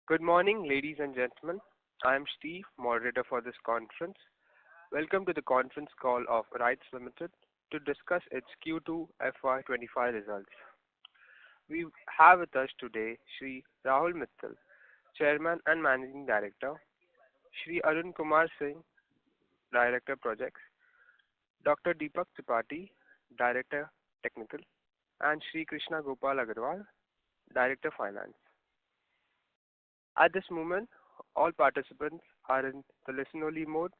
Good morning, ladies and gentlemen. I am Steve, moderator for this conference. Welcome to the conference call of Rites Limited to discuss its Q2FY25 results. We have with us today Shri Rahul Mittal, Chairman and Managing Director, Shri Arun Kumar Singh, Director Projects, Dr. Deepak Tripathi, Director Technical, and Shri Krishna Gopal Agarwal, Director Finance. At this moment, all participants are in the listen-only mode.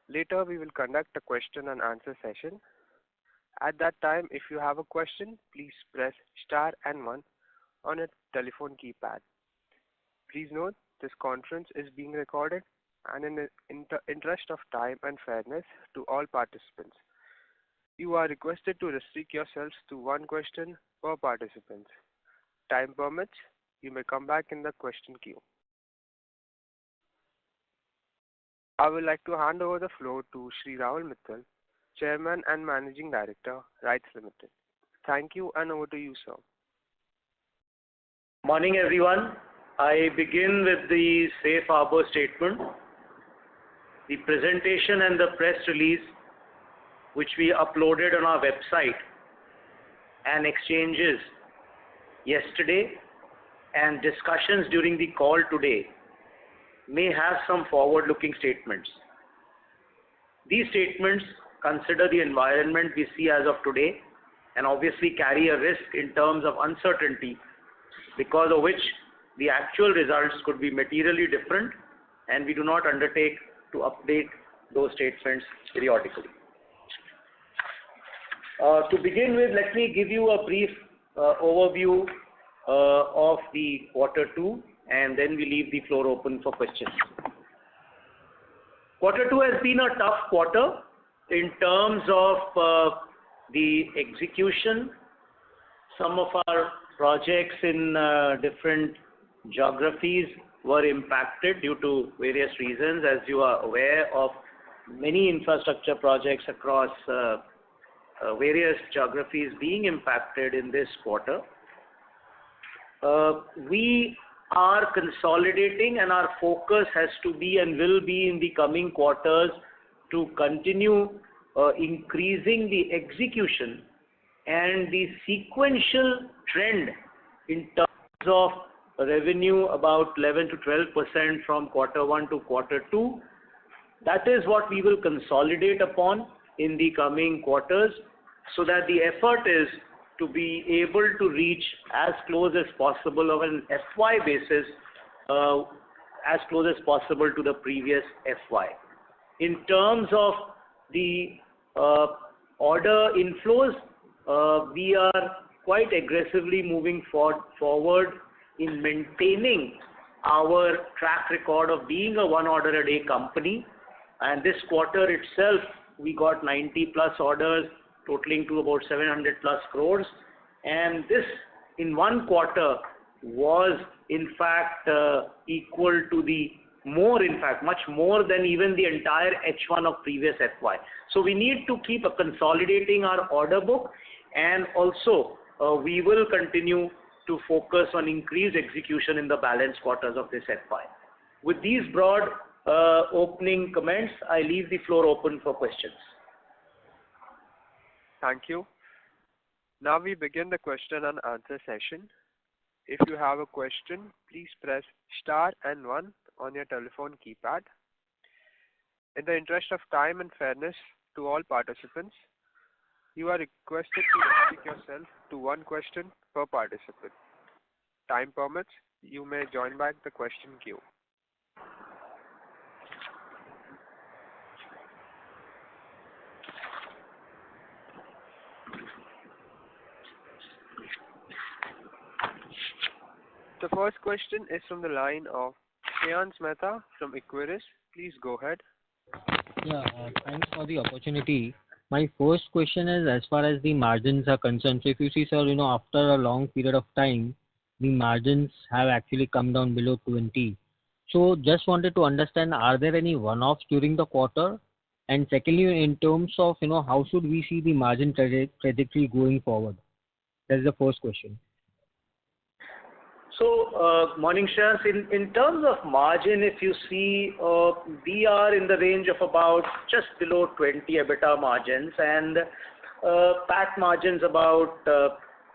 Later, we will conduct a question and answer session. At that time, if you have a question, please press star and 1 on your telephone keypad. Please note, this conference is being recorded and in the interest of time and fairness to all participants, you are requested to restrict yourselves to one question per participant. Time permits, you may come back in the question queue. I would like to hand over the floor to Shri Rahul Mittal, Chairman and Managing Director, Rites Limited. Thank you, and over to you, sir. Morning, everyone. I begin with the safe harbor statement. The presentation and the press release, which we uploaded on our website and exchanges yesterday, and discussions during the call today may have some forward-looking statements. These statements consider the environment we see as of today and obviously carry a risk in terms of uncertainty, because of which the actual results could be materially different, and we do not undertake to update those statements periodically. To begin with, let me give you a brief overview of the Q2, and then we leave the floor open for questions. Q2 has been a tough quarter in terms of the execution. Some of our projects in different geographies were impacted due to various reasons. As you are aware of, many infrastructure projects across various geographies being impacted in this quarter. We are consolidating, and our focus has to be and will be in the coming quarters to continue increasing the execution and the sequential trend in terms of revenue, about 11 to 12% from Q1 to Q2. That is what we will consolidate upon in the coming quarters, so that the effort is to be able to reach as close as possible of an FY basis, as close as possible to the previous FY. In terms of the order inflows, we are quite aggressively moving forward in maintaining our track record of being a one order a day company. And this quarter itself, we got 90 plus orders totaling to about 700 plus crores. And this in one quarter was in fact equal to much more than even the entire H1 of previous FY. So we need to keep consolidating our order book, and also we will continue to focus on increased execution in the balance quarters of this FY. With these broad opening comments, I leave the floor open for questions. Thank you. Now we begin the question and answer session. If you have a question, please press star and 1 on your telephone keypad. In the interest of time and fairness to all participants, you are requested to restrict yourself to one question per participant. Time permits, you may join back the question queue. The first question is from the line of Shreyans Mehta from Equirus. Please go ahead. Yeah, thanks for the opportunity. My first question is as far as the margins are concerned. So if you see, sir, after a long period of time, the margins have actually come down below 20. So just wanted to understand, are there any one-offs during the quarter? And secondly, in terms of, how should we see the margin trajectory going forward? That is the first question. Morning, Shreyas. In terms of margin, if you see, we are in the range of about just below 20 EBITDA margins, and PAT margins about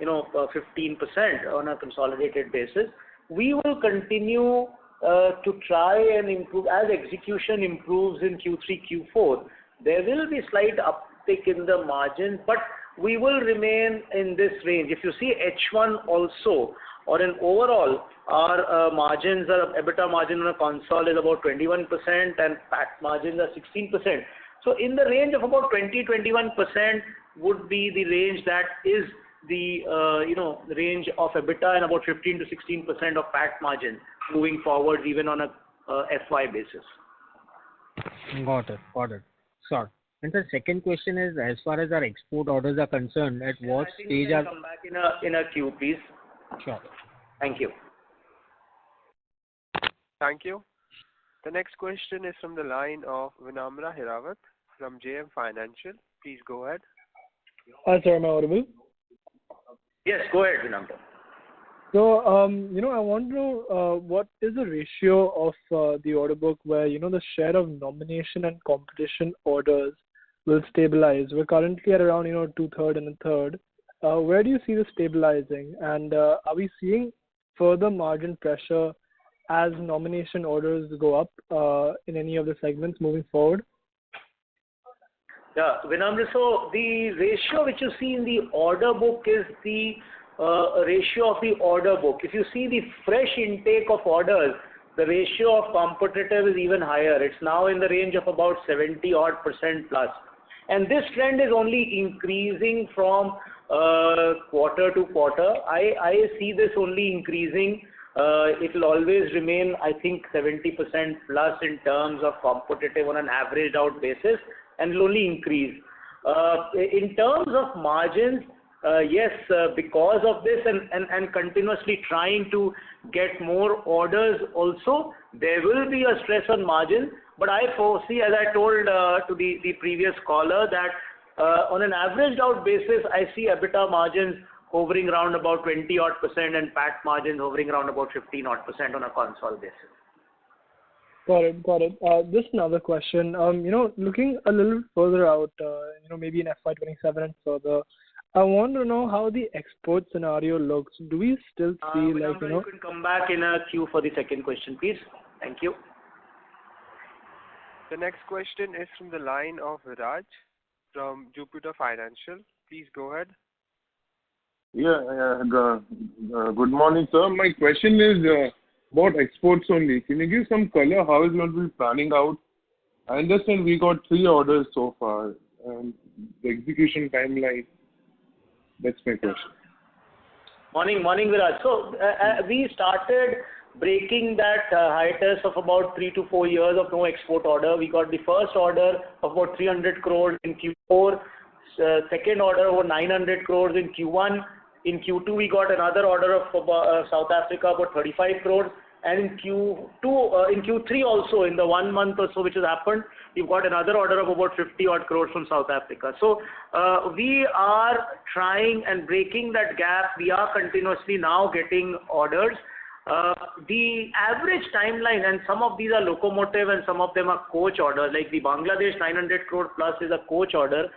15% on a consolidated basis. We will continue to try and improve as execution improves in Q3, Q4. There will be slight uptick in the margin, but we will remain in this range. If you see H1 also, or in overall, our margins, our EBITDA margin on a console is about 21% and PAT margins are 16%. So in the range of about 20-21% would be the range that is the the range of EBITDA, and about 15-16% of PAT margin moving forward, even on a FY basis. Got it. Sure. And the second question is, as far as our export orders are concerned, at what stage are... Come back in a queue, please. Sure. Thank you. Thank you. The next question is from the line of Vinamra Hirawat from JM Financial. Please go ahead. Hi, sir. Am I audible? Yes, go ahead, Vinamra. So, I want to know what is the ratio of the order book where, the share of nomination and competition orders will stabilize. We're currently at around, 2/3 and 1/3. Where do you see this stabilizing? And are we seeing further margin pressure as nomination orders go up in any of the segments moving forward? Yeah, Vinamra, so the ratio which you see in the order book is the ratio of the order book. If you see the fresh intake of orders, the ratio of competitive is even higher. It's now in the range of about 70% plus. And this trend is only increasing from quarter to quarter. I see this only increasing. It will always remain, I think, 70% plus in terms of competitive on an averaged out basis, and will only increase. In terms of margins, yes, because of this and continuously trying to get more orders also, there will be a stress on margin. But I foresee, as I told to the previous caller, that on an averaged out basis, I see EBITDA margins hovering around about 20% and PAT margins hovering around about 15% on a console basis. Got it. Just another question. Looking a little further out, maybe in FY27 and further, I want to know how the export scenario looks. Do we still see You can come back in a queue for the second question, please. Thank you. The next question is from the line of Raj from Jupiter Financial. Please go ahead. Yeah, good morning, sir. My question is about exports only. Can you give some color how is going to be planning out? I understand we got 3 orders so far, and the execution timeline. That's my question. Morning, Viraj. So we started breaking that hiatus of about 3 to 4 years of no export order. We got the first order of about 300 crores in Q4, second order over 900 crores in Q1. In Q2, we got another order of South Africa, about 35 crores. And in Q3 also, in the 1 month or so which has happened, we've got another order of about 50 odd crores from South Africa. So we are trying and breaking that gap. We are continuously now getting orders. The average timeline, and some of these are locomotive and some of them are coach orders, like the Bangladesh 900 crore plus is a coach order.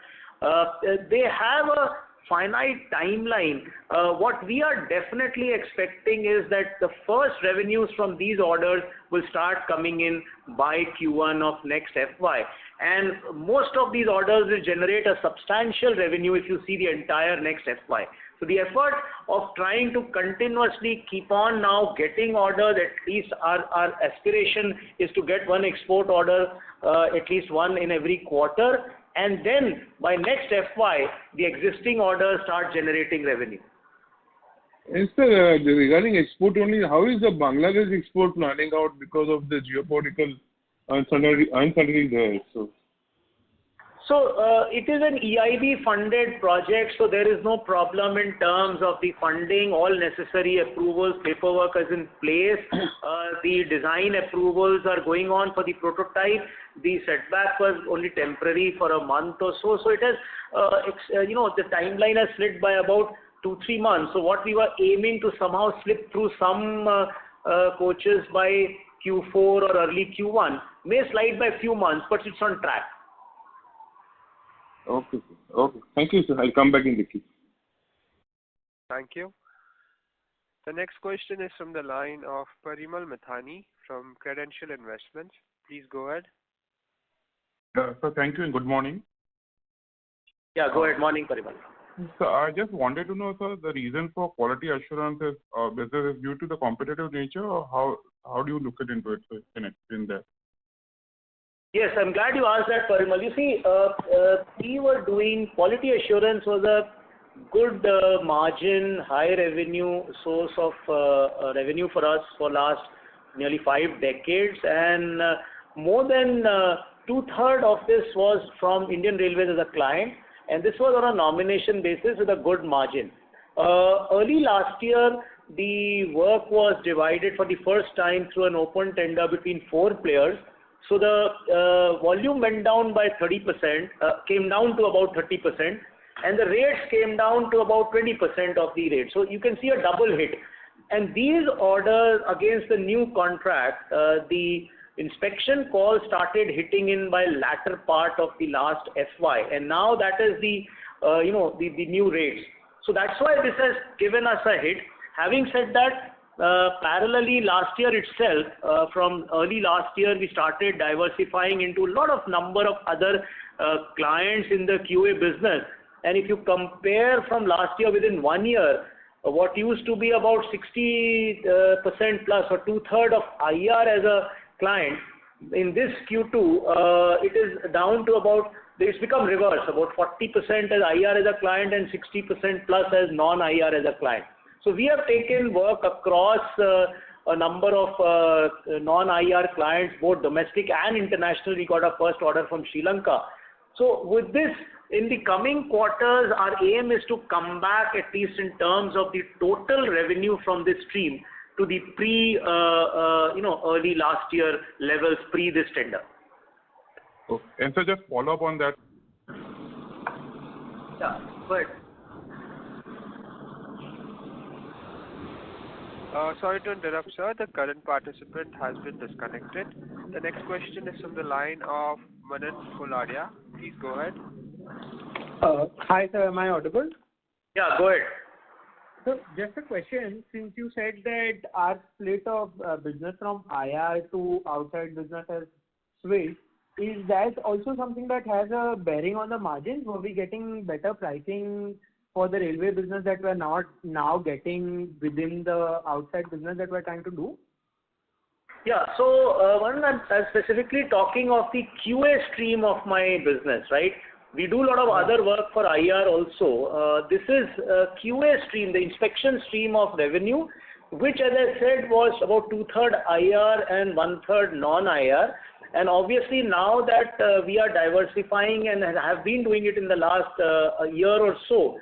They have a finite timeline. What we are definitely expecting is that the first revenues from these orders will start coming in by Q1 of next FY. And most of these orders will generate a substantial revenue if you see the entire next FY. So the effort of trying to continuously keep on now getting orders, at least our aspiration is to get 1 export order, at least 1 in every quarter. And then by next FY, the existing orders start generating revenue. Yes, sir, regarding export only, how is the Bangladesh export planning out because of the geopolitical uncertainty there? So it is an EIB funded project, so there is no problem in terms of the funding. All necessary approvals, paperwork is in place. The design approvals are going on for the prototype. The setback was only temporary for a month or so. So it has, the timeline has slid by about 2-3 months. So what we were aiming to somehow slip through some coaches by Q4 or early Q1 may slide by a few months, but it's on track. Okay, sir. Okay. Thank you, sir. I'll come back in the queue. Thank you. The next question is from the line of Parimal Mithani from Credential Investments. Please go ahead. So thank you and good morning. Yeah, go ahead. Morning, Parimal. So I just wanted to know, sir, the reason for quality assurance business is due to the competitive nature, or how do you look into it? So you can explain that. Yes, I'm glad you asked that, Parimal. You see, we were doing quality assurance was a good margin, high revenue source of revenue for us for last nearly 5 decades, and more than 2/3 of this was from Indian Railways as a client, and this was on a nomination basis with a good margin. Early last year, the work was divided for the first time through an open tender between 4 players. So the volume went down by 30%, came down to about 30%, and the rates came down to about 20% of the rate. So you can see a double hit. And these orders against the new contract, the inspection calls started hitting in by latter part of the last FY, and now that is the new rates. So that's why this has given us a hit. Having said that, parallelly last year itself, from early last year, we started diversifying into a lot of number of other clients in the QA business. And if you compare from last year within 1 year, what used to be about 60% plus or 2/3 of IR as a client, in this Q2, it is down to about, it's become reverse, about 40% as IR as a client and 60% plus as non-IR as a client. So we have taken work across a number of non-IR clients, both domestic and international. We got our first order from Sri Lanka. So with this, in the coming quarters, our aim is to come back at least in terms of the total revenue from this stream to the early last year levels pre this tender. Okay. And so just follow up on that. Yeah, go ahead. Sorry to interrupt, sir. The current participant has been disconnected. The next question is from the line of Manan Fuladia. Please go ahead. Hi, sir. Am I audible? Yeah, go ahead. So just a question. Since you said that our split of business from IR to outside business has switched, is that also something that has a bearing on the margins? Were we getting better pricing for the railway business that we're not now getting within the outside business that we're trying to do? Yeah, so I'm specifically talking of the QA stream of my business, right? We do a lot of other work for IR also. This is QA stream, the inspection stream of revenue, which, as I said, was about 2/3 IR and 1/3 non-IR. And obviously now that we are diversifying and have been doing it in the last year or so,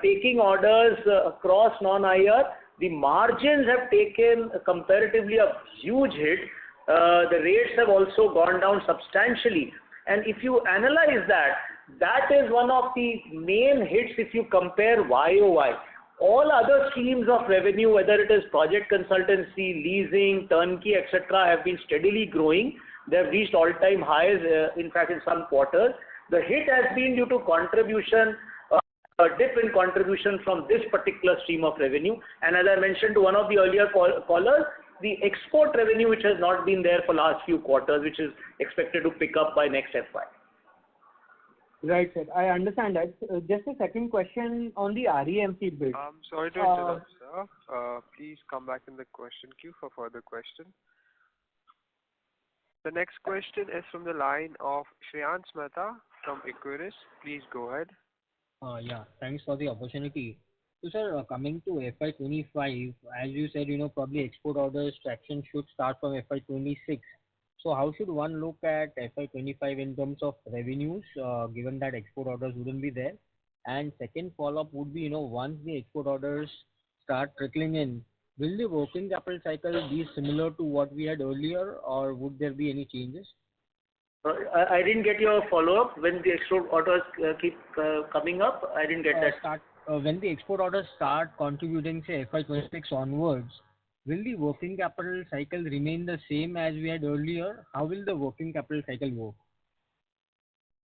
taking orders across non-IR, the margins have taken comparatively a huge hit. The rates have also gone down substantially. And if you analyze that, that is one of the main hits if you compare YOY. All other streams of revenue, whether it is project consultancy, leasing, turnkey, etc., have been steadily growing. They have reached all-time highs, in fact, in some quarters. The hit has been due to contribution, a dip in contribution from this particular stream of revenue. And as I mentioned to one of the earlier callers, the export revenue, which has not been there for last few quarters, which is expected to pick up by next FY. Right, sir. I understand that. Just a second question on the REMC bit. Sorry to interrupt, sir. Please come back in the question queue for further question. The next question is from the line of Shreyans Mehta from Equirus. Please go ahead. Yeah, thanks for the opportunity. So, sir, coming to FY25, as you said, probably export orders traction should start from FY26. So how should one look at FY25 in terms of revenues, given that export orders wouldn't be there? And second follow-up would be, once the export orders start trickling in, will the working capital cycle be similar to what we had earlier, or would there be any changes? I didn't get your follow-up. When the export orders keep coming up, I didn't get that. when the export orders start contributing, say FY26 onwards, will the working capital cycle remain the same as we had earlier? How will the working capital cycle work?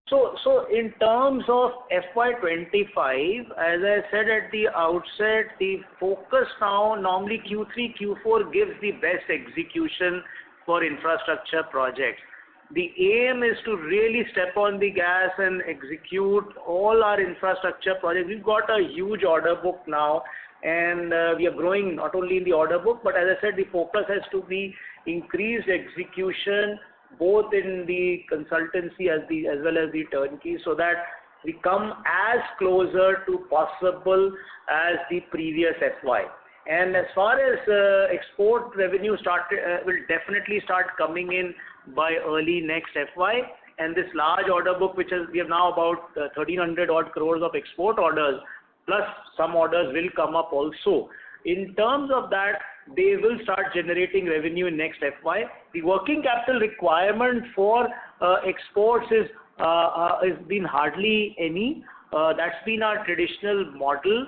So in terms of FY25, as I said at the outset, the focus now, normally Q3, Q4 gives the best execution for infrastructure projects. The aim is to really step on the gas and execute all our infrastructure projects. We've got a huge order book now, and we are growing not only in the order book, but as I said, the focus has to be increased execution, both in the consultancy as well as the turnkey, so that we come as closer to possible as the previous FY. And as far as export revenue will definitely start coming in by early next FY. And this large order book, we have now about 1,300 odd crores of export orders, plus some orders will come up also. In terms of that, they will start generating revenue in next FY. The working capital requirement for exports is been hardly any. That's been our traditional model,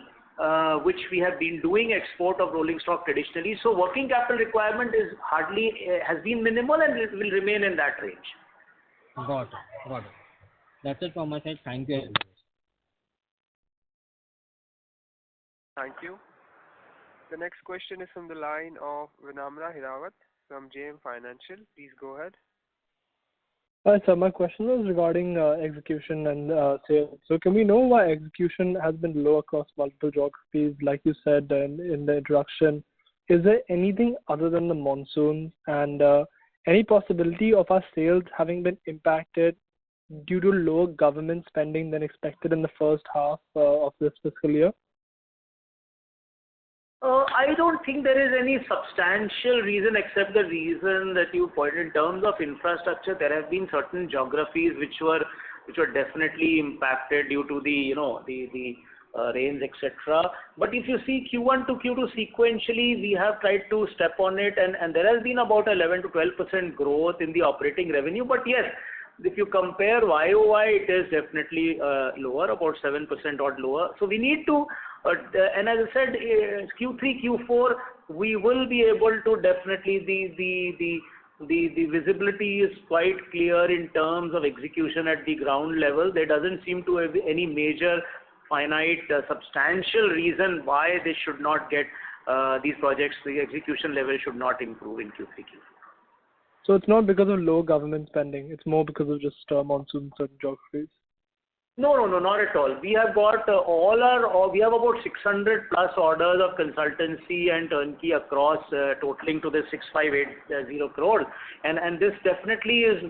which we have been doing export of rolling stock traditionally. So working capital requirement has been minimal, and it will remain in that range. Got it. That's it from my side. Thank you. Thank you. The next question is from the line of Vinamra Hirawat from JM Financial. Please go ahead. Hi, sir. My question was regarding execution and sales. So can we know why execution has been low across multiple geographies, like you said in the introduction? Is there anything other than the monsoons, and any possibility of our sales having been impacted due to lower government spending than expected in the first half of this fiscal year? I don't think there is any substantial reason except the reason that you pointed. In terms of infrastructure, there have been certain geographies which were definitely impacted due to the rains, etc. But if you see Q1 to Q2 sequentially, we have tried to step on it, and there has been about 11 to 12% growth in the operating revenue. But yes, if you compare YOY, it is definitely lower, about 7% or lower. So we need to, and as I said, Q3, Q4, we will be able to definitely, the visibility is quite clear in terms of execution at the ground level. There doesn't seem to have any major, finite, substantial reason why they should not get these projects, the execution level should not improve in Q3, Q4. So it's not because of low government spending, it's more because of just monsoon in certain geographies? No, not at all. We have got we have about 600 plus orders of consultancy and turnkey across, totaling to the 6,580 crores. And this definitely is,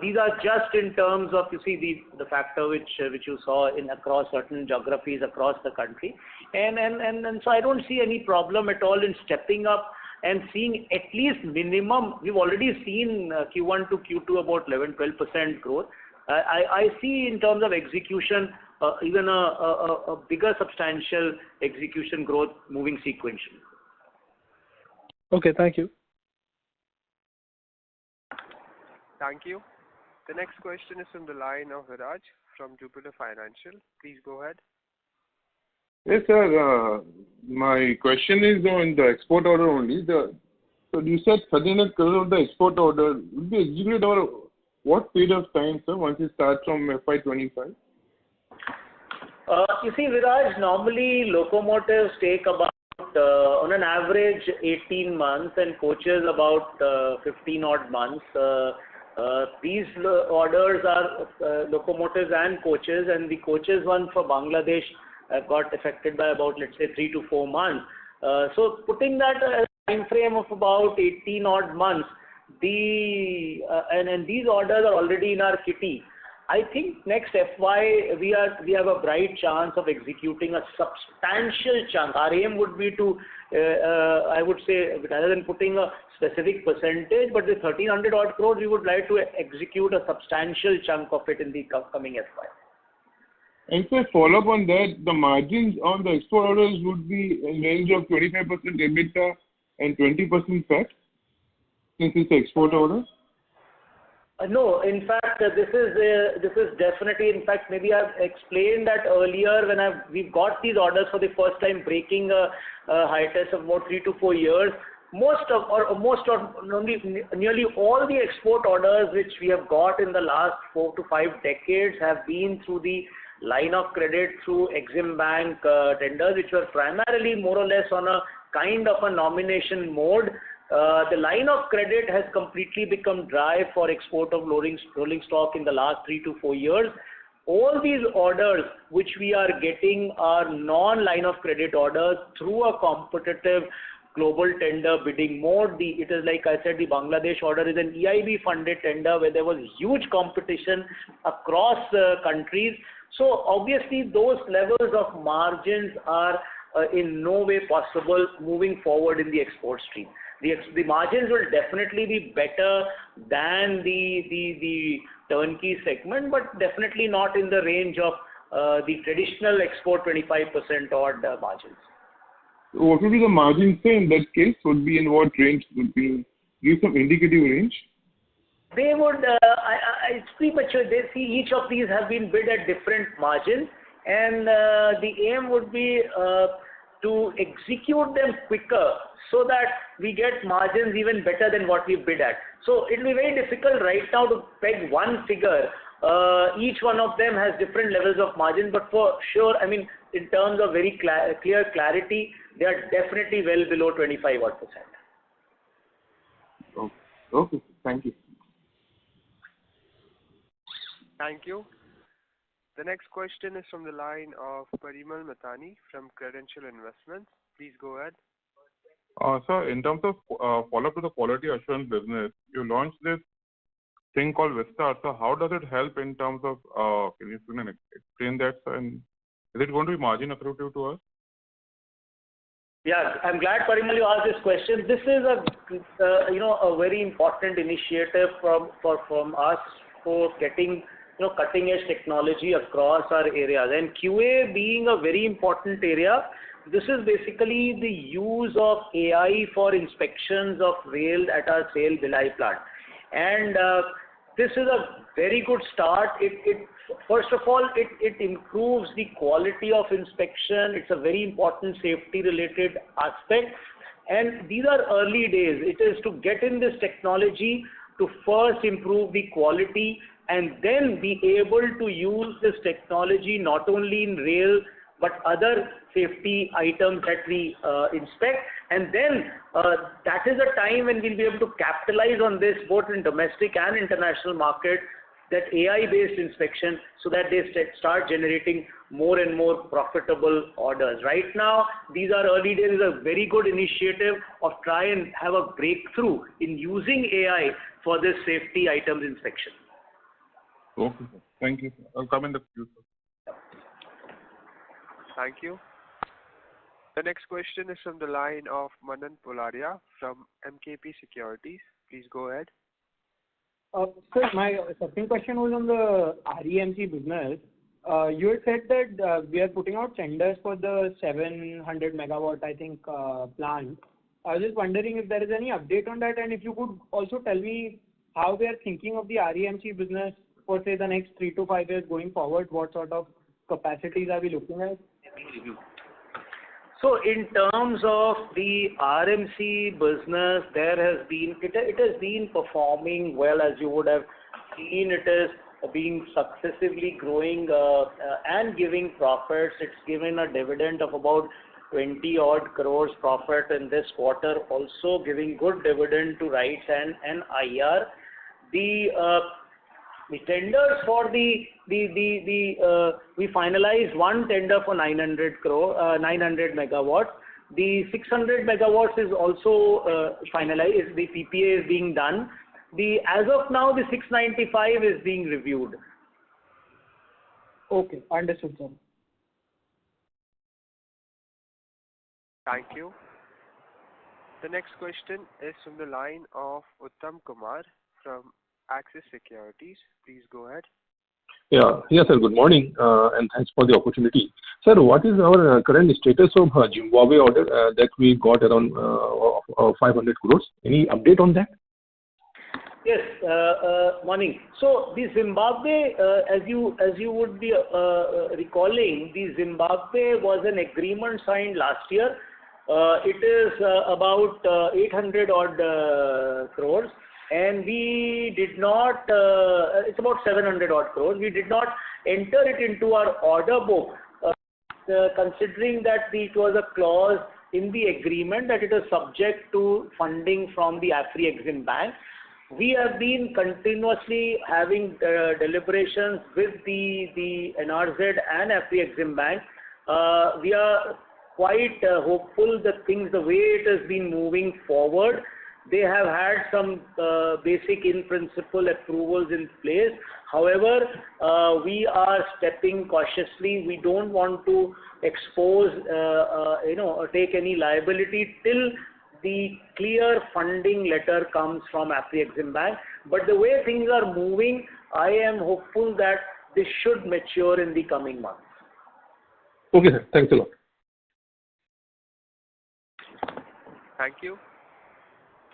these are just in terms of, you see, the factor which you saw across certain geographies across the country. And so I don't see any problem at all in stepping up and seeing at least minimum. We've already seen Q1 to Q2 about 11-12% growth. I see in terms of execution even a bigger substantial execution growth moving sequentially. Okay, thank you. Thank you. The next question is from the line of Viraj from Jupiter Financial. Please go ahead. Yes, sir. My question is on the export order only. So you said 1,300 crores of the export order will be executed over what period of time, sir, once it starts from FY25? You see, Viraj, normally locomotives take about, on an average, 18 months, and coaches about 15 odd months. These orders are locomotives and coaches, and the coaches one for Bangladesh got affected by about, let's say, 3 to 4 months. So putting that time frame of about 18 odd months, and these orders are already in our kitty. I think next FY we have a bright chance of executing a substantial chunk. Our aim would be to, I would say, rather than putting a specific percentage, but the 1,300 odd crores, we would like to execute a substantial chunk of it in the coming FY. And so follow up on that, the margins on the export orders would be in range of 25% EBITDA and 20% PAT, since it's export order? No, in fact, this is definitely, in fact, maybe I've explained that earlier when we've got these orders for the first time, breaking a hiatus of about 3 to 4 years. Nearly all the export orders which we have got in the last 4 to 5 decades have been through the line of credit through Exim Bank tenders, which were primarily more or less on a kind of a nomination mode. The line of credit has completely become dry for export of rolling stock in the last 3 to 4 years. All these orders which we are getting are non-line of credit orders through a competitive global tender bidding mode. It is like I said, the Bangladesh order is an EIB funded tender where there was huge competition across countries. So obviously those levels of margins are in no way possible moving forward in the export stream. The margins will definitely be better than the turnkey segment, but definitely not in the range of the traditional export 25% odd margins. What would be the margin, say, in that case? Would be in what range? Would be give some indicative range? They would, it's premature. They see each of these have been bid at different margins, and the aim would be to execute them quicker so that we get margins even better than what we bid at. So it will be very difficult right now to peg one figure. Each one of them has different levels of margin, but for sure, I mean, in terms of very clear clarity, they are definitely well below 25%. Okay, thank you. Thank you. The next question is from the line of Parimal Mathani from Credential Investments. Please go ahead. Sir, in terms of follow-up to the quality assurance business, you launched this thing called Vista. So how does it help in terms of, can you explain that, sir? And is it going to be margin accretive to us? Yeah, I'm glad, Parimal, you asked this question. This is a very important initiative from us for getting cutting edge technology across our areas, and QA being a very important area. This is basically the use of AI for inspections of rail at our SAIL Bhilai plant, and this is a very good start. First of all, it improves the quality of inspection. It's a very important safety related aspect, and these are early days. It is to get in this technology to first improve the quality and then be able to use this technology not only in rail but other safety items that we inspect, and then that is a time when we'll be able to capitalize on this both in domestic and international market, that AI-based inspection, so that they start generating more and more profitable orders. Right now, these are early days. It's a very good initiative of try and have a breakthrough in using AI for this safety items inspection. Okay, sir. Thank you, sir. I'll come in the future. Thank you. The next question is from the line of Manan Polaria from MKP Securities. Please go ahead. Sir, my second question was on the REMC business. You had said that we are putting out tenders for the 700 megawatt, I think, plant. I was just wondering if there is any update on that, and if you could also tell me how we are thinking of the REMC business for, say, the next 3 to 5 years going forward. What sort of capacities are we looking at? So in terms of the RMC business, it has been performing well, as you would have seen. It is being successively growing and giving profits. It's given a dividend of about 20 odd crores profit in this quarter, also giving good dividend to Rites and IR. The tenders for we finalized one tender for 900 megawatts. The 600 megawatts is also finalized. The PPA is being done. As of now, the 695 is being reviewed. Okay, understood, sir. Thank you. The next question is from the line of Uttam Kumar from Axis Securities. Please go ahead. Yeah, sir. Good morning, and thanks for the opportunity. Sir, what is our current status of Zimbabwe order that we got around 500 crores? Any update on that? Yes, morning. So the Zimbabwe, as you would be recalling, the Zimbabwe was an agreement signed last year. It is about 800 odd crores, and we did not. It's about 700 odd crores. We did not enter it into our order book, considering that it was a clause in the agreement that it is subject to funding from the Afri-Exim Bank. We have been continuously having deliberations with the NRZ and Afri-Exim Bank. We are quite hopeful that things, the way it has been moving forward, they have had some basic in-principle approvals in place. However, we are stepping cautiously. We don't want to expose, or take any liability till the clear funding letter comes from Afri-Exim Bank. But the way things are moving, I am hopeful that this should mature in the coming months. Okay, sir. Thanks a lot. Thank you.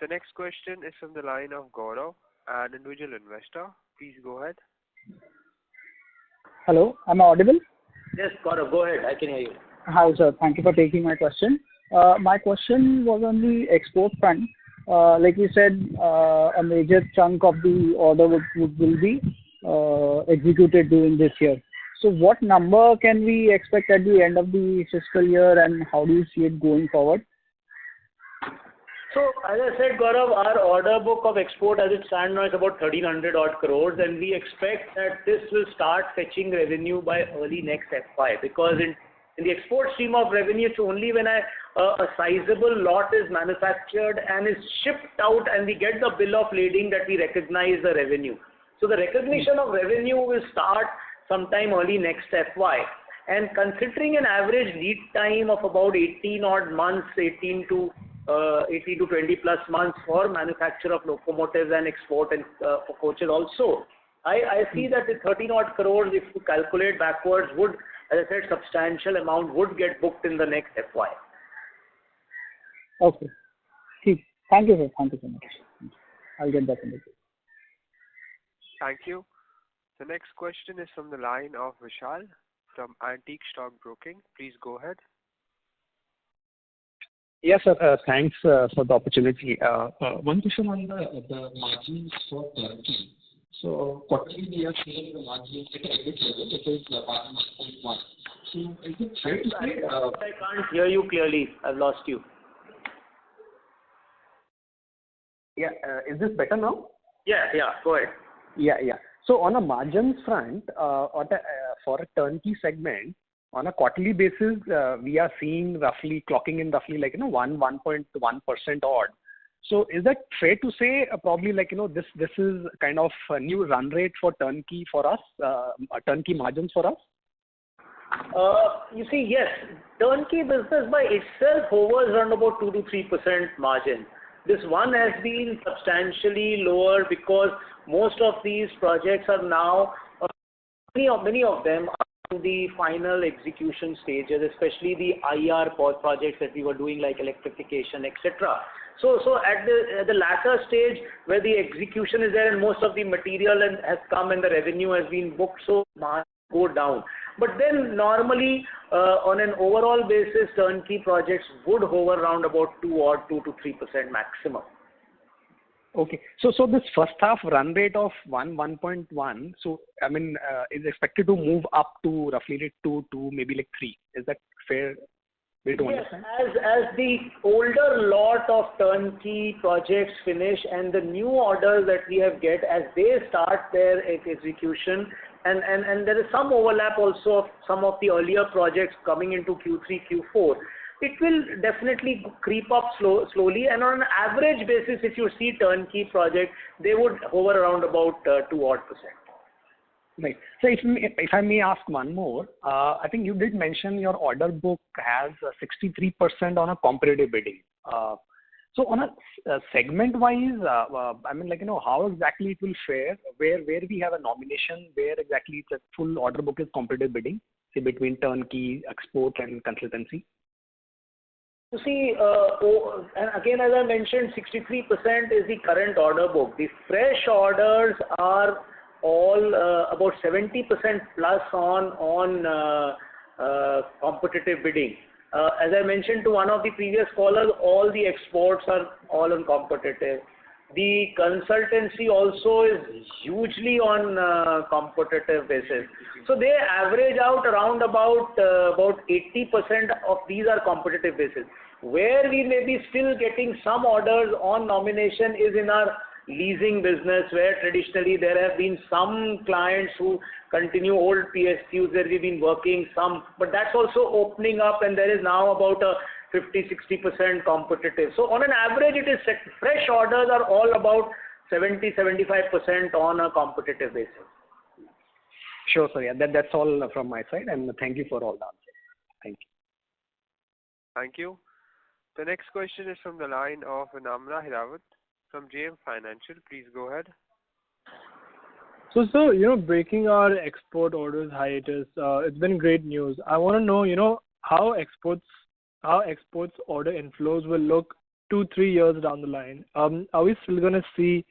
The next question is from the line of Gaurav, an individual investor. Please go ahead. Hello, am I audible? Yes, Gaurav, go ahead. I can hear you. Hi, sir. Thank you for taking my question. My question was on the export front. Like you said, a major chunk of the order will be executed during this year. So what number can we expect at the end of the fiscal year, and how do you see it going forward? So, as I said, Gaurav, our order book of export as it stands now is about 1,300 odd crores, and we expect that this will start fetching revenue by early next FY, because in the export stream of revenue, it's only when a sizable lot is manufactured and is shipped out and we get the bill of lading that we recognize the revenue. So the recognition of revenue will start sometime early next FY. And considering an average lead time of about 18 odd months, 18 to 20 plus months for manufacture of locomotives and export and for coaches also, I see that the 13 odd crores, if you calculate backwards, would, as I said, substantial amount would get booked in the next FY. Okay. Thank you, sir. Thank you so much. I'll get back in the queue. Thank you. The next question is from the line of Vishal from Antique Stock Broking. Please go ahead. Yes, sir. Thanks for the opportunity. One question on the margins for Turkey. So quarterly we are seeing the margins at a EBIT level, it is 1.1. So is it fair to say? I can't hear you clearly. I've lost you. Yeah. Is this better now? Yeah. Go ahead. Yeah. So on a margins front, for a turnkey segment, on a quarterly basis, we are seeing clocking in roughly 1.1% odd. So is that fair to say probably this is kind of a new run rate for turnkey for us, turnkey margins for us? You see, yes, turnkey business by itself hovers around about 2 to 3% margin. This one has been substantially lower because most of these projects are now, many of them are in the final execution stages, especially the IR projects that we were doing like electrification, etc. So at the latter stage where the execution is there and most of the material has come and the revenue has been booked, so margins go down. But then normally on an overall basis, turnkey projects would hover around about 2 to 3% maximum. Okay. So this first half run rate of 1.1, so I mean, is expected to move up to roughly 2 to maybe 3. Is that fair way to understand? Yes, as the older lot of turnkey projects finish and the new orders that we have get, as they start their execution, and there is some overlap also of some of the earlier projects coming into Q3, Q4. It will definitely creep up slowly, and on an average basis, if you see turnkey projects, they would hover around about 2 odd percent. Right. So if I may ask one more, I think you did mention your order book has 63% on a competitive bidding. So on a segment-wise, I mean, how exactly it will fare? Where we have a nomination, where exactly it's a full order book is competitive bidding, say between turnkey, export, and consultancy? You see, and again, as I mentioned, 63% is the current order book. The fresh orders are all about 70% plus on competitive bidding. As I mentioned to one of the previous callers, all the exports are all on competitive. The consultancy also is hugely on competitive basis. So they average out around about 80% of these are competitive basis. Where we may be still getting some orders on nomination is in our leasing business, where traditionally there have been some clients who continue old PSUs where we've been working some, but that's also opening up, and there is now about a 50-60% competitive. So on an average, it is fresh orders are all about 70-75% on a competitive basis. Sure, sir. Yeah, that's all from my side, and thank you for all the answers. Thank you. Thank you. The next question is from the line of Namra Hirawat from JM Financial. Please go ahead. So, sir, breaking our export orders hiatus, it's been great news. I want to know, how exports order inflows will look 2-3 years down the line. Are we still going to see,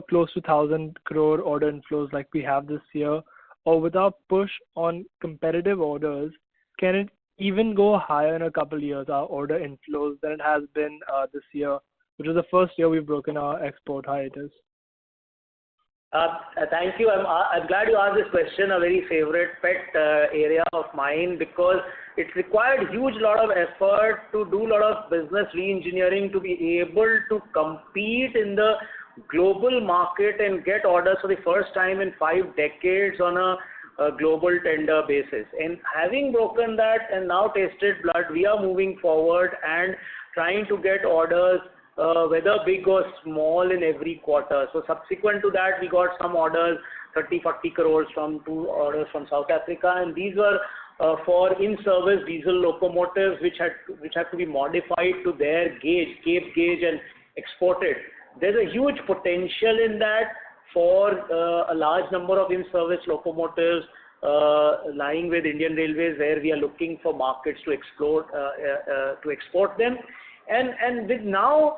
close to 1,000 crore order inflows like we have this year? Or with our push on competitive orders, can it even go higher in a couple of years, our order inflows, than it has been this year, which is the first year we've broken our export hiatus? Thank you. I'm glad you asked this question, a very favorite pet area of mine, because it required huge lot of effort to do a lot of business re-engineering to be able to compete in the global market and get orders for the first time in 5 decades on a global tender basis. And having broken that and now tasted blood, we are moving forward and trying to get orders, whether big or small, in every quarter. So subsequent to that, we got some orders, 30-40 crores from 2 orders from South Africa, and these were for in-service diesel locomotives which had to be modified to their gauge, Cape gauge, and exported. There's a huge potential in that for a large number of in-service locomotives lying with Indian Railways, where we are looking for markets to explore to export them. And with now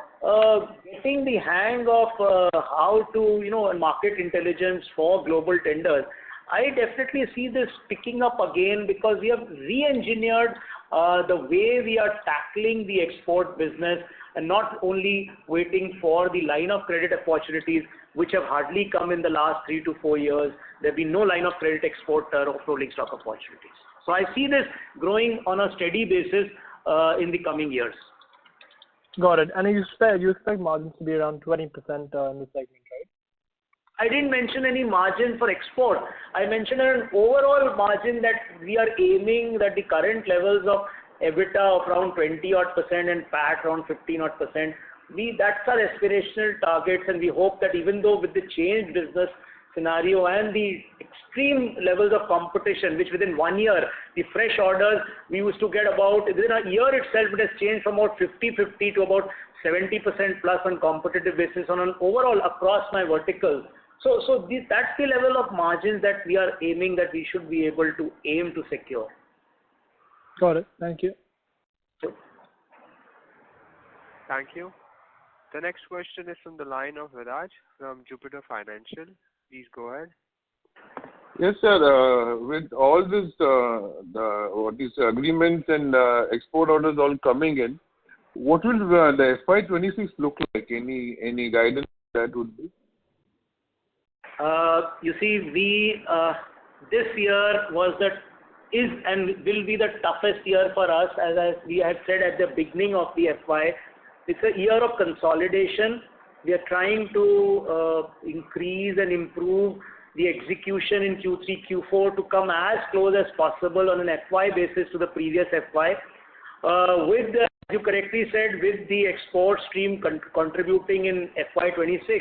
getting the hang of how to, market intelligence for global tenders, I definitely see this picking up again, because we have re-engineered the way we are tackling the export business, and not only waiting for the line of credit opportunities, which have hardly come in the last 3 to 4 years. There have been no line of credit export of rolling stock opportunities. So I see this growing on a steady basis in the coming years. Got it. And you expect margins to be around 20% in this segment, right? I didn't mention any margin for export. I mentioned an overall margin that we are aiming that the current levels of EBITDA of around 20-odd% and PAT around 15-odd%. That's our aspirational targets, and we hope that even though with the changed business scenario and the extreme levels of competition, which within 1 year, the fresh orders we used to get about, within a year itself, it has changed from about 50-50 to about 70% plus on competitive basis on an overall across my verticals. So that's the level of margins that we are aiming, that we should be able to aim to secure. Got it. Thank you. Thank you. The next question is from the line of Viraj from Jupiter Financial. Please go ahead. Yes, sir. With all this, these agreements and export orders all coming in, what will the FY26 look like? Any guidance that would be? You see, this year is and will be the toughest year for us, as we had said at the beginning of the FY. It's a year of consolidation. We are trying to increase and improve the execution in Q3, Q4 to come as close as possible on an FY basis to the previous FY. As you correctly said, with the export stream contributing in FY26,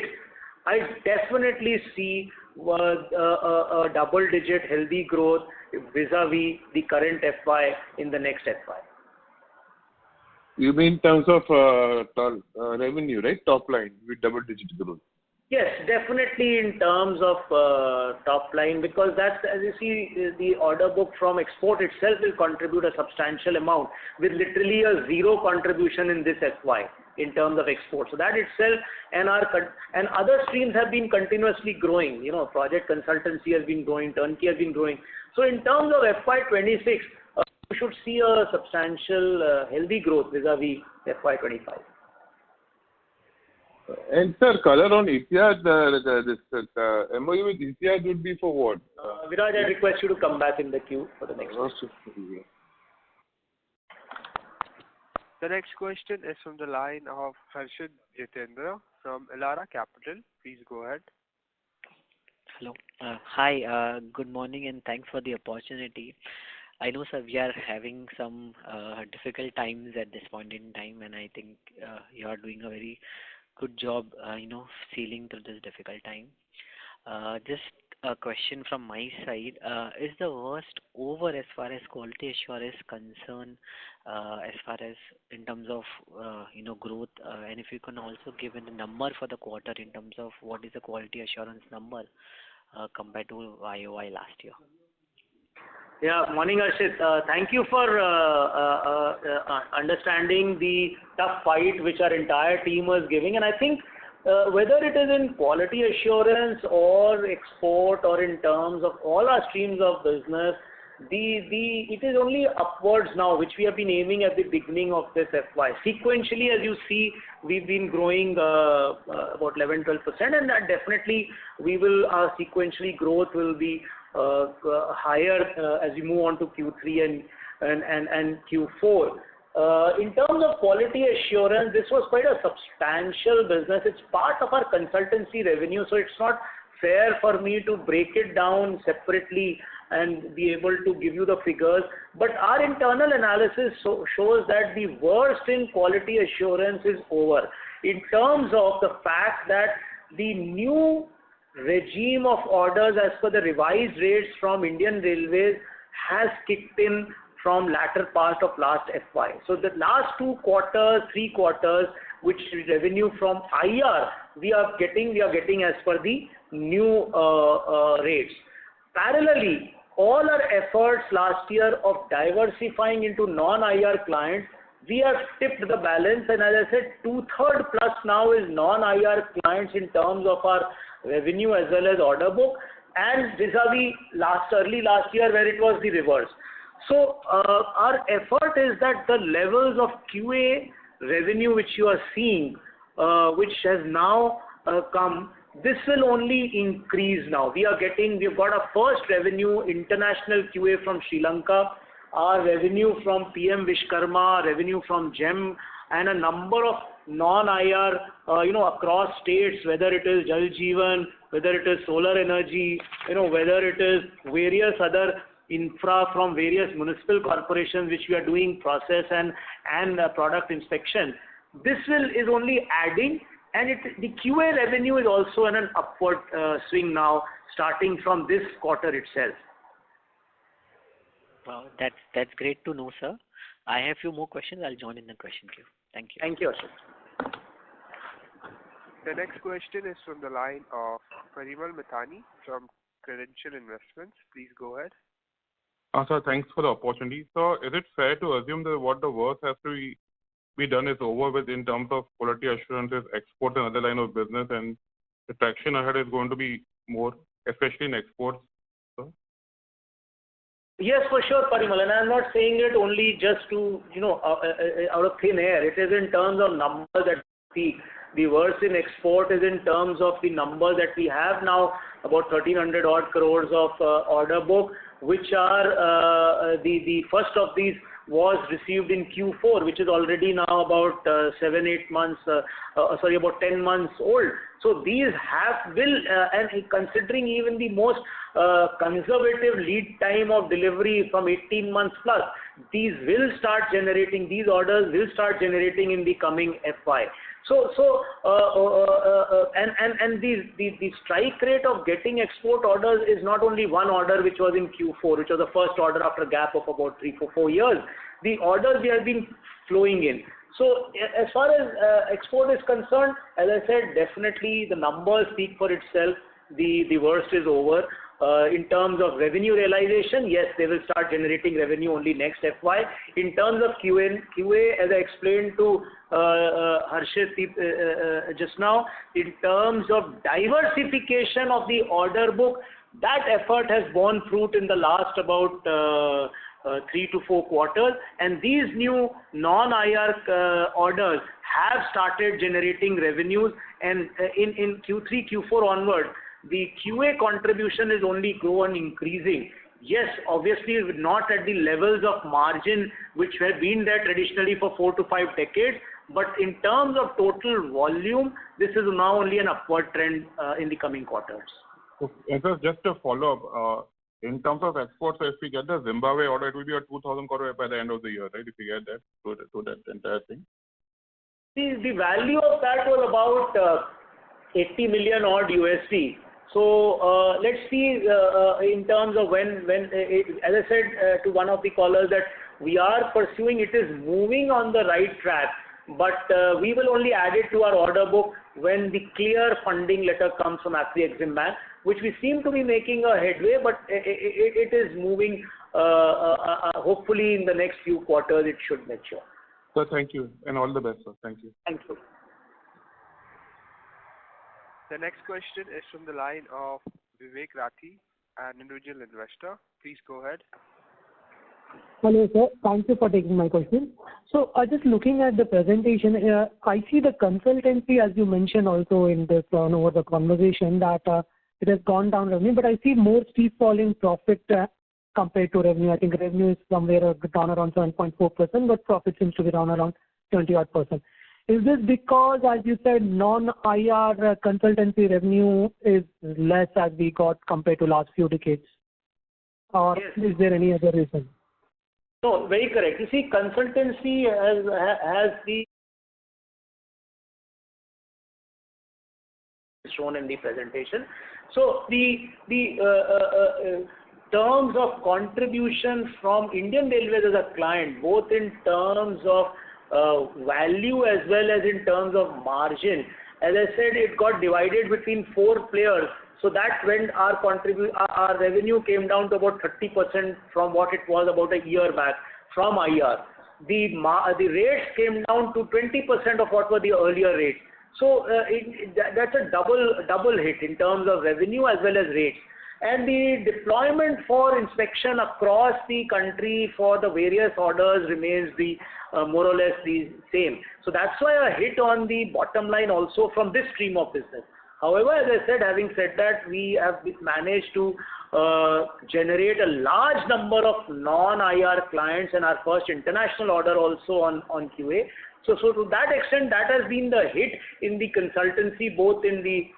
I definitely see a double-digit healthy growth vis-a-vis the current FY in the next FY. You mean in terms of revenue, right? Top line with double-digit growth. Yes, definitely in terms of top line, because that's, as you see, the order book from export itself will contribute a substantial amount with literally a zero contribution in this FY in terms of export. So that itself and other streams have been continuously growing. Project consultancy has been growing, turnkey has been growing. So in terms of FY26, you should see a substantial healthy growth vis-a-vis FY25. And sir, color on Etihad, the MOU with Etihad would be for what? Viraj, I request you to come back in the queue for the next question. The next question is from the line of Harshit Jitendra from Elara Capital. Please go ahead. Hello. Hi, good morning and thanks for the opportunity. I know, sir, we are having some difficult times at this point in time, and I think you are doing a very good job, sailing through this difficult time. Just a question from my side. Is the worst over as far as quality assurance is concerned, as far as in terms of, growth? And if you can also give a number for the quarter in terms of what is the quality assurance number compared to YOY last year? Yeah, morning Harshit. Thank you for understanding the tough fight which our entire team was giving. And I think whether it is in quality assurance or export or in terms of all our streams of business, it is only upwards now, which we have been aiming at the beginning of this FY. Sequentially, as you see, we've been growing about 11-12%, and that definitely our sequentially growth will be higher as we move on to Q3 and Q4. In terms of quality assurance, this was quite a substantial business. It's part of our consultancy revenue, so it's not fair for me to break it down separately and be able to give you the figures. But our internal analysis shows that the worst in quality assurance is over. In terms of the fact that the new regime of orders as per the revised rates from Indian Railways has kicked in from latter part of last FY. So the last 3 quarters, which revenue from IR we are getting as per the new rates. Parallelly, all our efforts last year of diversifying into non-IR clients, we have tipped the balance, and as I said, 2/3 plus now is non-IR clients in terms of our revenue as well as order book, and vis-a-vis early last year where it was the reverse. So our effort is that the levels of QA revenue which you are seeing, which has now come, this will only increase now. We've got our first revenue, international QA from Sri Lanka, our revenue from PM Vishkarma, revenue from GEM, and a number of non-IR, across states, whether it is Jal Jeevan, whether it is solar energy, whether it is various other infra from various municipal corporations which we are doing process and product inspection. This is only adding, and the QA revenue is also in an upward swing now, starting from this quarter itself. Wow, that's great to know, sir. I have a few more questions. I'll join in the question queue. Thank you. Thank you, Ashok. The next question is from the line of Parimal Mithani from Credential Investments. Please go ahead. Sir, thanks for the opportunity. So, is it fair to assume that what the work has to be done is over with in terms of quality assurances, export and other line of business, and the traction ahead is going to be more, especially in exports? So? Yes, for sure, Parimal, and I'm not saying it only just to, out of thin air. It is in terms of numbers that we see. The worst in export is in terms of the numbers that we have now, about 1,300 odd crores of order book, which are the first of these was received in Q4, which is already now about 7-8 months, about 10 months old. So these and considering even the most conservative lead time of delivery from 18 months plus, these orders will start generating in the coming FY. So the strike rate of getting export orders is not only one order which was in Q4, which was the first order after a gap of about 3-4 years. The orders we have been flowing in. So as far as export is concerned, as I said, definitely the numbers speak for itself. The worst is over. In terms of revenue realization, yes, they will start generating revenue only next FY. In terms of QA, as I explained to Harshit just now, in terms of diversification of the order book, that effort has borne fruit in the last about 3 to 4 quarters, and these new non-IR orders have started generating revenues, and in Q3, Q4 onward, the QA contribution is only grown increasing. Yes, obviously not at the levels of margin which have been there traditionally for 4 to 5 decades, but in terms of total volume, this is now only an upward trend in the coming quarters. Okay. And so just a follow-up, in terms of exports, if we get the Zimbabwe order, it will be a 2,000 crore by the end of the year, right? If we get that to that entire thing. The value of that was about 80 million odd USD. So let's see in terms of when as I said to one of the callers, that we are pursuing, it is moving on the right track, but we will only add it to our order book when the clear funding letter comes from Afri-Exim Bank, which we seem to be making a headway, but it is moving. Hopefully in the next few quarters it should mature. So thank you and all the best, sir. Thank you. Thank you. The next question is from the line of Vivek Rathi, an individual investor. Please go ahead. Hello, sir. Thank you for taking my question. So, just looking at the presentation, I see the consultancy, as you mentioned also in this over the conversation, that it has gone down revenue, but I see more steep falling profit compared to revenue. I think revenue is somewhere down around 7.4%, but profit seems to be down around 20-odd%. Is this because, as you said, non-IR consultancy revenue is less as we got compared to last few decades? Or yes, is there any other reason? No, very correct. You see, consultancy has the shown in the presentation. So the terms of contribution from Indian Railways as a client, both in terms of value as well as in terms of margin, as I said, it got divided between 4 players. So that when our revenue came down to about 30% from what it was about a year back from IR. The rates came down to 20% of what were the earlier rates. So that's a double hit in terms of revenue as well as rates. And the deployment for inspection across the country for the various orders remains more or less the same. So that's why a hit on the bottom line also from this stream of business. However, as I said, having said that, we have managed to generate a large number of non-IR clients and our first international order also on QA. So to that extent, that has been the hit in the consultancy, both in the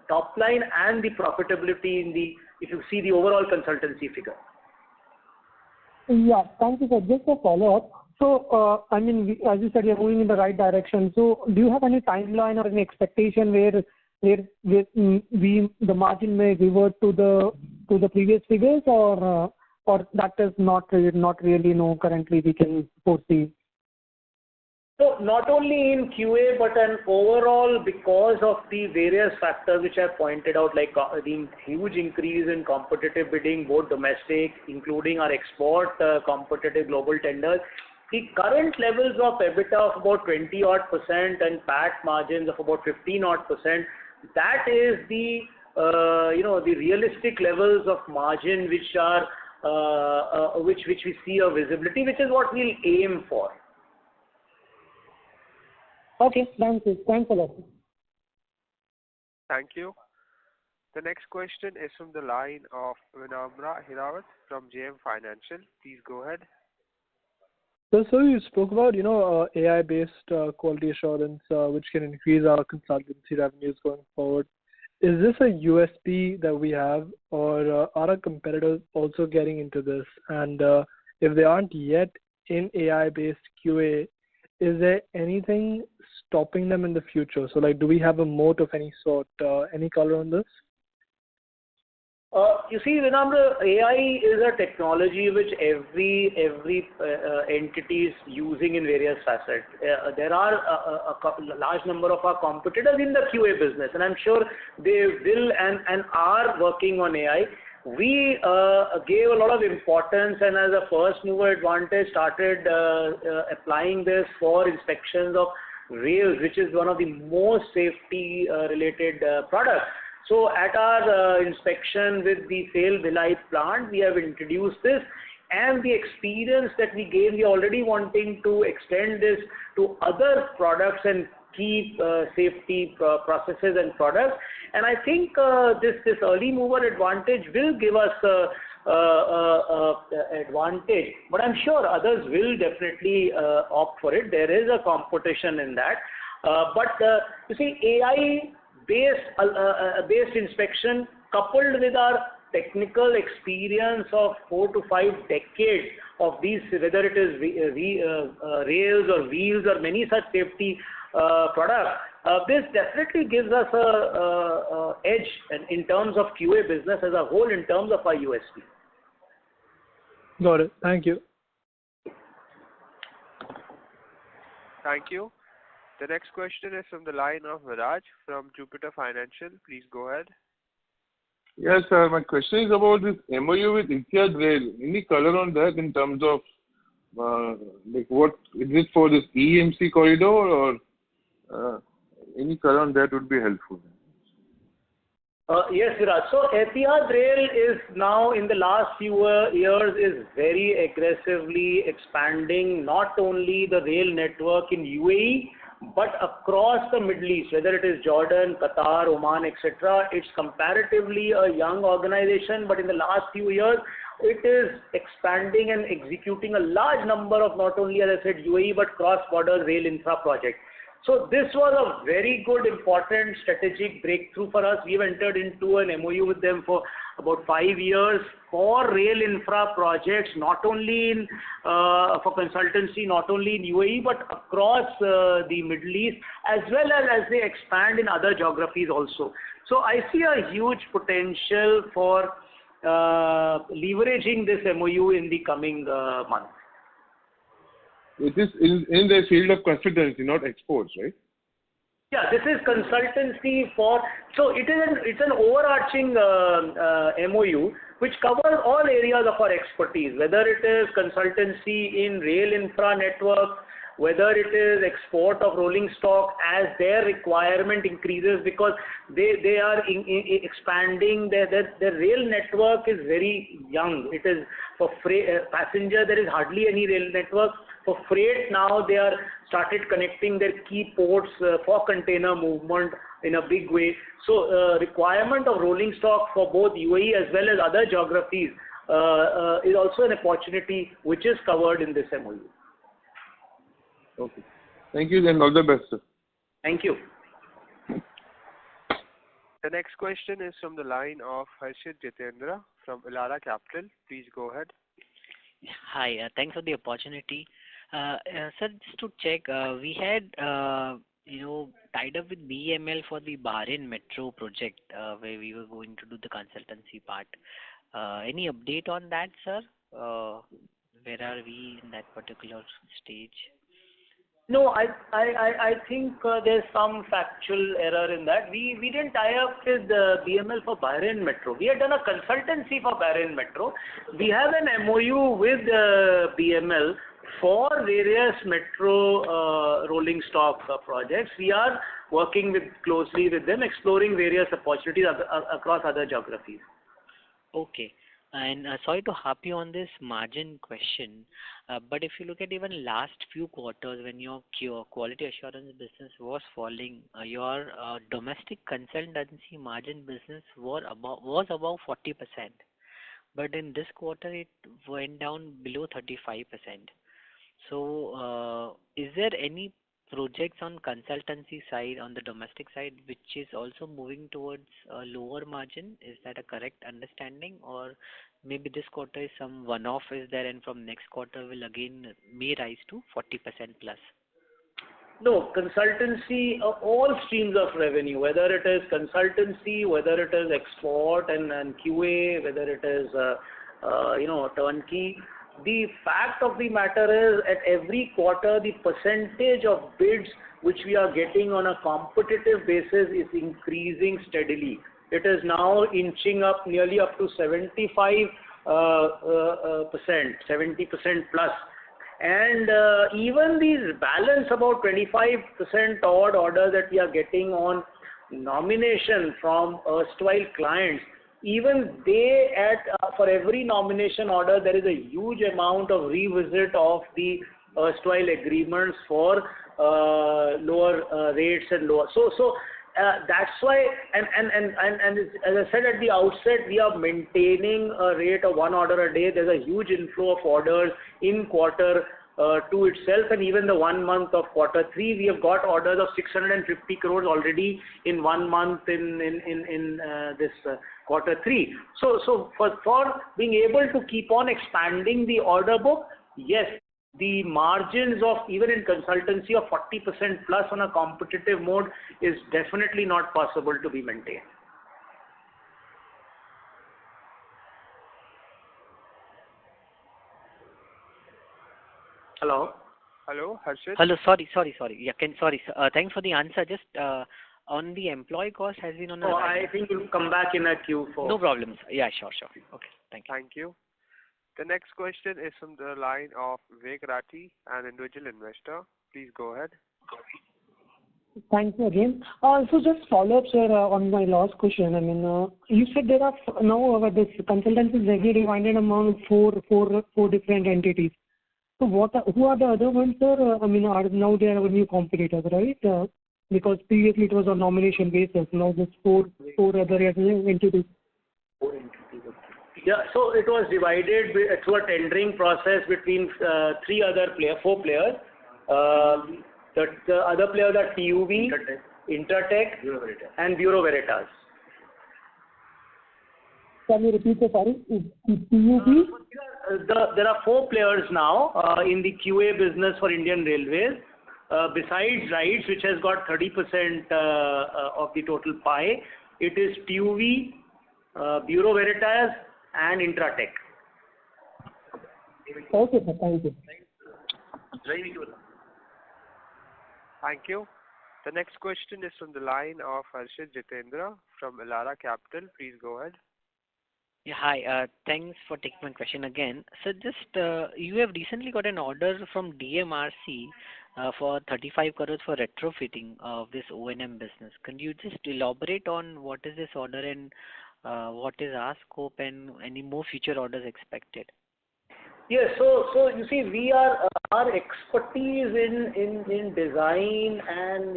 top line and the profitability if you see the overall consultancy figure. Yeah, thank you, sir. Just a follow-up. So, I mean, as you said, you're moving in the right direction. So, do you have any timeline or any expectation where the margin may revert to the previous figures, or that is not really currently we can foresee? So not only in QA, but an overall, because of the various factors which I pointed out, like the huge increase in competitive bidding, both domestic, including our export competitive global tenders, the current levels of EBITDA of about 20-odd% and PAT margins of about 15-odd%, that is the the realistic levels of margin which are which we see a visibility, which is what we'll aim for. Okay, thank you. Thanks a lot. Thank you. The next question is from the line of Vinamra Hirawat from JM Financial. Please go ahead. So you spoke about AI-based quality assurance, which can increase our consultancy revenues going forward. Is this a USP that we have, or are our competitors also getting into this? And if they aren't yet in AI-based QA, is there anything stopping them in the future? So, like, do we have a moat of any sort? Any color on this? You see, Vinamra, AI is a technology which every entity is using in various facets. There are a large number of our competitors in the QA business, and I'm sure they will and are working on AI. We gave a lot of importance, and as a first mover advantage, started applying this for inspections of rails, which is one of the most safety related products. So at our inspection with the SAIL Bhilai plant, we have introduced this, and the experience that we gained, we are already wanting to extend this to other products and key safety processes and products. And I think this early mover advantage will give us advantage, but I'm sure others will definitely opt for it. There is a competition in that. But you see, AI based inspection coupled with our technical experience of 4 to 5 decades of these, whether it is rails or wheels or many such safety products, this definitely gives us a edge in terms of QA business as a whole, in terms of our USP. Got it. Thank you. Thank you. The next question is from the line of Viraj from Jupiter Financial. Please go ahead. Yes, sir. My question is about this MOU with Etihad Rail. Any color on that in terms of like what is it for this EMC corridor, or any color on that would be helpful. Yes, Viraj. So Etihad Rail is now, in the last few years, is very aggressively expanding not only the rail network in UAE, but across the Middle East, whether it is Jordan, Qatar, Oman, etc. It's comparatively a young organization, but in the last few years, it is expanding and executing a large number of not only, as I said, UAE, but cross-border rail infra projects. So this was a very good, important strategic breakthrough for us. We've entered into an MOU with them for about 5 years for rail infra projects, not only in for consultancy, not only in UAE, but across the Middle East, as well as they expand in other geographies also. So I see a huge potential for leveraging this MOU in the coming months. It is in the field of consultancy, not exports, right? Yeah, this is consultancy for, so it's an overarching MOU which covers all areas of our expertise, whether it is consultancy in rail infra network, whether it is export of rolling stock as their requirement increases, because they are expanding, their rail network is very young. It is for passenger, there is hardly any rail network. For freight now, they are started connecting their key ports for container movement in a big way. So requirement of rolling stock for both UAE as well as other geographies is also an opportunity which is covered in this MOU. Okay. Thank you, and all the best, sir. Thank you. The next question is from the line of Harshit Jitendra from Elara Capital. Please go ahead. Hi, thanks for the opportunity. Sir, just to check, we had tied up with BEML for the Bahrain Metro project, where we were going to do the consultancy part. Any update on that, sir? Where are we in that particular stage? No, I think there's some factual error in that. We didn't tie up with BML for Bahrain Metro. We had done a consultancy for Bahrain Metro. We have an MOU with BML for various metro rolling stock projects. We are working closely with them, exploring various opportunities across other geographies. Okay. And sorry to harp you on this margin question, but if you look at even last few quarters when your quality assurance business was falling, your domestic consultancy margin business was above 40%. But in this quarter, it went down below 35%. So is there any projects on consultancy side, on the domestic side, which is also moving towards a lower margin? Is that a correct understanding? Or maybe this quarter is some one-off is there, and from next quarter will again may rise to 40% plus? No, consultancy, all streams of revenue, whether it is consultancy, whether it is export and QA, whether it is, turnkey. The fact of the matter is, at every quarter, the percentage of bids which we are getting on a competitive basis is increasing steadily. It is now inching up nearly up to 75%, 70% plus. And even these balance about 25% odd orders that we are getting on nomination from erstwhile clients, even they for every nomination order, there is a huge amount of revisit of the erstwhile agreements for lower rates and lower. So that's why, and as I said at the outset, we are maintaining a rate of one order a day. There's a huge inflow of orders in quarter two itself, and even the 1 month of quarter three, we have got orders of 650 crores already in 1 month in this quarter three. So for being able to keep on expanding the order book, yes, the margins of even in consultancy of 40% plus on a competitive mode is definitely not possible to be maintained. Hello? Hello, Harshit? Hello, sorry. Yeah, sorry. Thanks for the answer. Just on the employee cost has been on a rise. I think we'll come back in a Q4. No problems. Yeah, sure. Okay, thank you. Thank you. The next question is from the line of Vivek Rathi, an individual investor. Please go ahead. Thank you again. So just follow up, sir, on my last question. I mean, you said there are now this consultancy is regularly divided among four different entities. So who are the other ones, sir? I mean, now they are new competitors, right? Because previously it was on nomination basis. Now there's four other entities. Yeah, so it was divided through a tendering process between four players. The other players are TUV, Intertech, and Bureau Veritas. Can you repeat the sorry? TUV? There are four players now in the QA business for Indian Railways. Besides Rites, which has got 30% of the total pie, it is TUV, Bureau Veritas, and Intratech. Okay, sir. Thank you. Thank you. The next question is from the line of Harshit Jitendra from Elara Capital. Please go ahead. Yeah, hi. Thanks for taking my question again. So just you have recently got an order from DMRC for 35 crores for retrofitting of this O&M business. Can you just elaborate on what is this order and what is our scope and any more future orders expected? Yes, so you see, we are our expertise in design and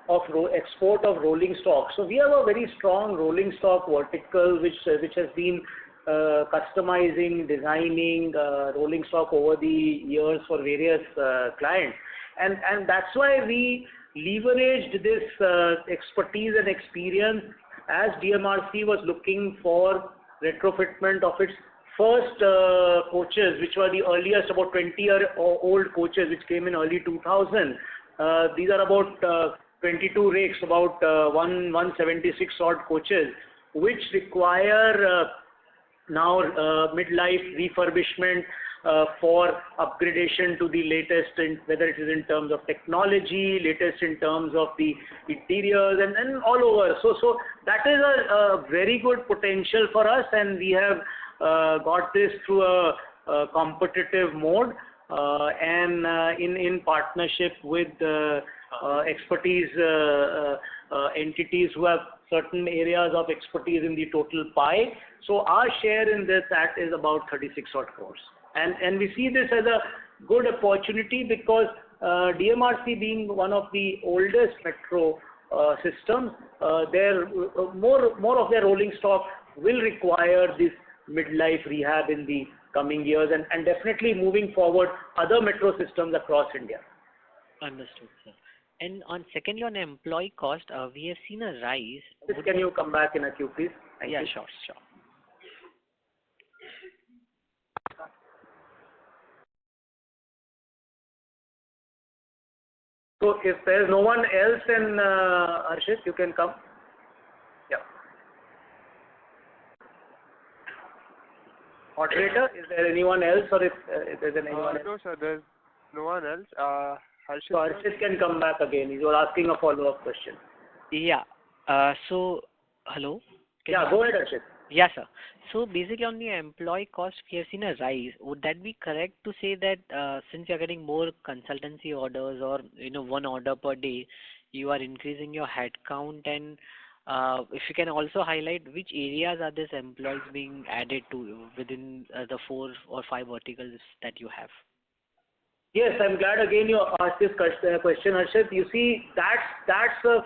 of export of rolling stock. So we have a very strong rolling stock vertical which has been customizing, designing rolling stock over the years for various clients, and that's why we leveraged this expertise and experience as DMRC was looking for retrofitment of its first coaches, which were the earliest, about 20-year-old coaches, which came in early 2000. These are about 22 rakes, about 176 odd coaches, which require now midlife refurbishment for upgradation to the latest, whether it is in terms of technology, latest in terms of the interiors and all over. So that is a very good potential for us, and we have got this through a competitive mode and in partnership with expertise entities who have certain areas of expertise in the total pie. So our share in this act is about 36 odd crores. And we see this as a good opportunity because DMRC being one of the oldest metro systems, more of their rolling stock will require this midlife rehab in the coming years and definitely moving forward other metro systems across India. Understood, sir. And secondly, on employee cost, we have seen a rise. Can you come back in a queue, please? Thank you. Sure. So if there's no one else, then Harshit, you can come. Yeah. Moderator, is there anyone else, or if there's anyone else? No, sir, there's no one else. Harshit, So Harshit can come back again. He was asking a follow-up question. Yeah. So, hello? Yeah, go ahead, Harshit. Yeah, sir. So basically on the employee cost, we have seen a rise. Would that be correct to say that since you're getting more consultancy orders or, one order per day, you are increasing your headcount? And if you can also highlight which areas are these employees being added to within the 4 or 5 verticals that you have? Yes, I'm glad again you asked this question, Harshit. You see, that's a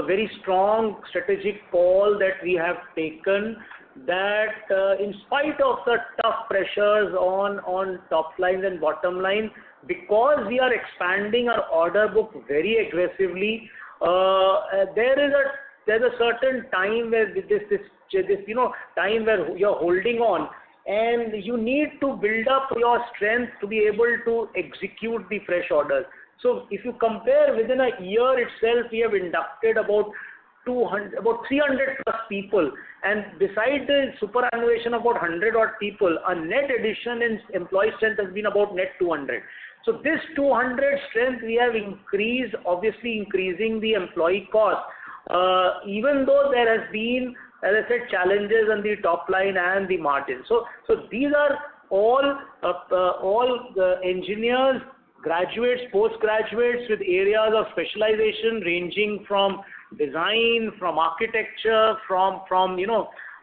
very strong strategic call that we have taken, that in spite of the tough pressures on top lines and bottom line, because we are expanding our order book very aggressively, there's a certain time where this time where you're holding on, and you need to build up your strength to be able to execute the fresh orders. So if you compare within a year itself, we have inducted about 300 plus people, and beside the superannuation of about 100 odd people, a net addition in employee strength has been about net 200. So this 200 strength we have increased, obviously increasing the employee cost, even though there has been, as I said, challenges on the top line and the margin. So these are all the engineers, graduates, postgraduates with areas of specialization ranging from design, from architecture, from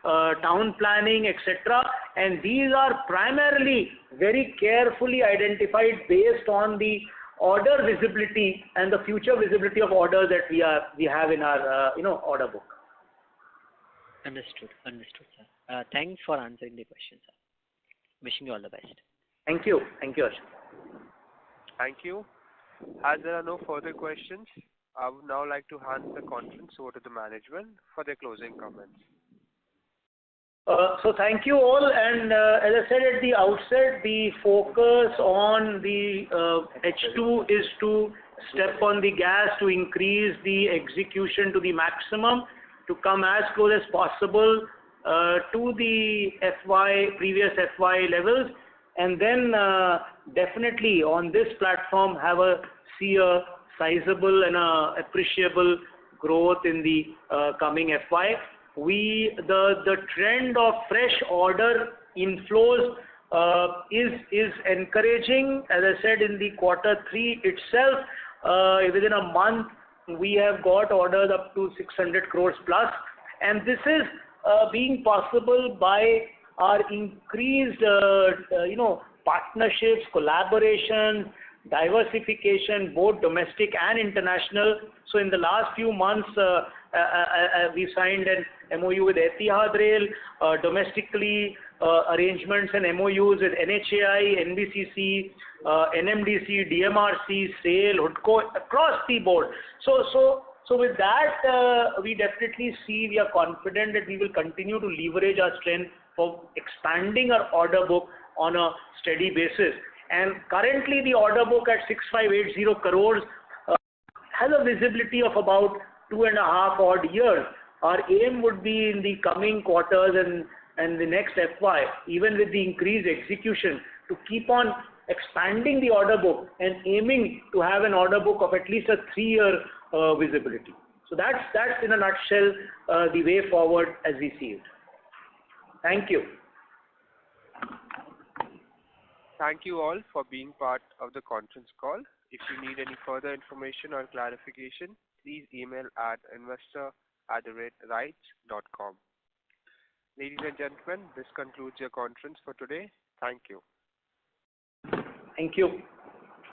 town planning, etc. And these are primarily very carefully identified based on the order visibility and the future visibility of orders that we have in our order book. Understood, sir. Thanks for answering the question, sir. Wishing you all the best. Thank you, Harshit. Thank you. As there are no further questions, I would now like to hand the conference over to the management for their closing comments. So thank you all, and as I said at the outset, the focus on the H2 is to step on the gas to increase the execution to the maximum, to come as close as possible to the previous FY levels, and then definitely on this platform see a sizable and appreciable growth in the coming FY. The trend of fresh order inflows is encouraging. As I said, in the Q3 itself, within a month, we have got orders up to 600 crores plus, and this is being possible by our increased partnerships, collaboration, diversification, both domestic and international. So in the last few months, we signed an MOU with Etihad Rail, domestically arrangements and MOUs with NHAI, NBCC, NMDC, DMRC, SAIL, HUDCO, across the board. So with that, we definitely we are confident that we will continue to leverage our strength for expanding our order book on a steady basis. And currently the order book at 6580 crores has a visibility of about 2.5 odd years. Our aim would be in the coming quarters and the next FY, even with the increased execution, to keep on expanding the order book and aiming to have an order book of at least a 3-year visibility. So that's in a nutshell the way forward as we see it. Thank you. Thank you all for being part of the conference call. If you need any further information or clarification, please email at investor@rites.com. Ladies and gentlemen, this concludes your conference for today. Thank you. Thank you.